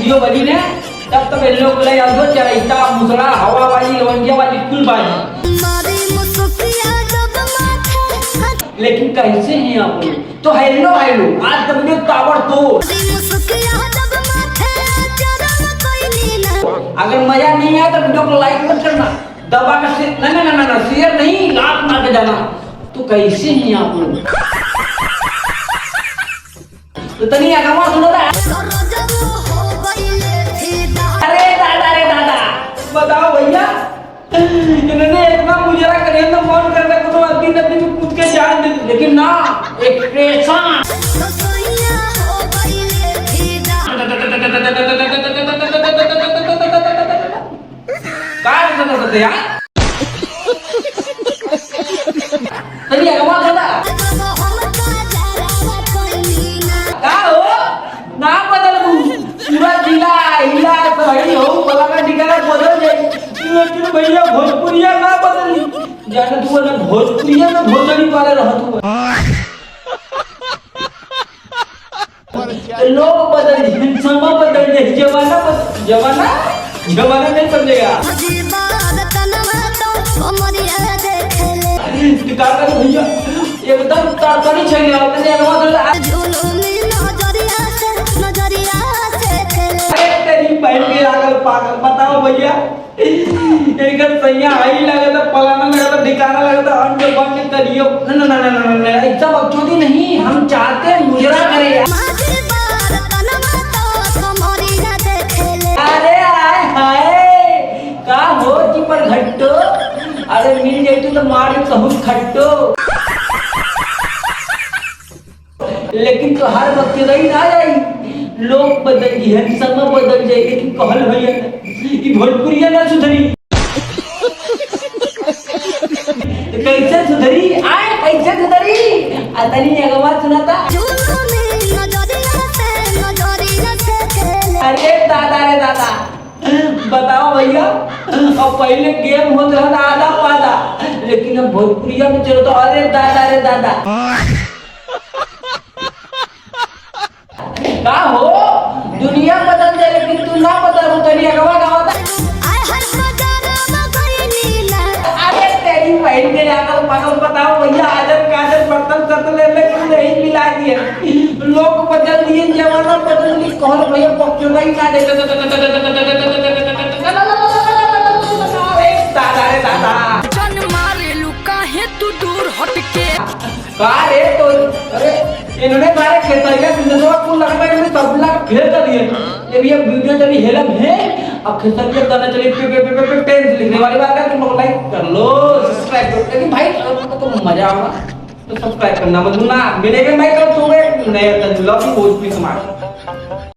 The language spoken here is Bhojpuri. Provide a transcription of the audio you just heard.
वीडियो बनी ने तब तक इन लोग ले आजो चराइता मुसड़ा हवा वाली लवंगिया वाली कुल बाजी। लेकिन कैसे हैं आप लोग? तो हेलो हेलो आज तक वीडियो ताबड़तोड़। अगर मजा नहीं आया तो वीडियो को लाइक मत करना, दबा कर से ना शेयर नहीं लात मार के जाना। तो कैसे हैं आप लोग? तो तनी आगमा सुनो रे। अरे दादा बताओ भैया, इन्होंने इतना मुजरा करे तो फोन करके कुछ अद्दी नदी में कूद के जान दे, लेकिन ना एक्सप्रेशन काट देते यार। तनी आगमा दादा का हो ना बदल पूरा जिला हिला सही हो पला का ठिकाना बदल जाए, लेकिन भैया भोजपुरिया ना बदली जाने तू ना भोजपुरिया में भोजनी वाले रह तू। लोग बदल समय बदल जाए, जमाना नहीं बदलेगा। भैया एकदम तरकारी चाहिए पागल बताओ भैया, एक सैया आई लगा था पलाना लगा था ठिकाना लगा था अंडे बन के करियो ना ऐसा बकचोदी नहीं, हम चाहते हैं मुजरा करे। अरे आए हाय का हो जी पर घट्टो, अरे मिल जाए तो मार कहूँ खट्टो, लेकिन तो हर वक्त रही ना जाई। लोग बदल गए, समय बदल जाए, लेकिन कहल भैया ये भोजपुरिया ना सुधरी। कैसे सुधरी आए कैसे सुधरी अतनी अगवा सुनाता। अरे दादा बताओ भैया, अब पहले गेम होता था आधा पादा, लेकिन अब भोजपुरिया में चलो तो अरे दादा का हो दुनिया बदल जाए, लेकिन तू ना बदल तनी अगवा गावता। अरे तेरी बहन के आकर पागल बताओ भैया, आजर काजर बर्तन करते लेकिन नहीं मिला दिए, लोग बदल दिए, जमाना बदल दिए, कौन भैया पक्चो नहीं ना दे। दादा जन मारे लुका है तू दूर हटके का रे तो अरे इन्होंने मारे खेतरिया बिंदुआ को लगता है तबला फेल कर दिए। ये भी वीडियो चली हेलम है, अब खेतरिया गाना चली पे टेंस लिखने वाली बात है। तुम लोग लाइक कर लो, सब्सक्राइब करो, लेकिन भाई तो मजा आएगा तो सब्सक्राइब करना मत भूलना। मिलेंगे भाई कल सुबह नए तजुर्बा की भोजपुरी समाज।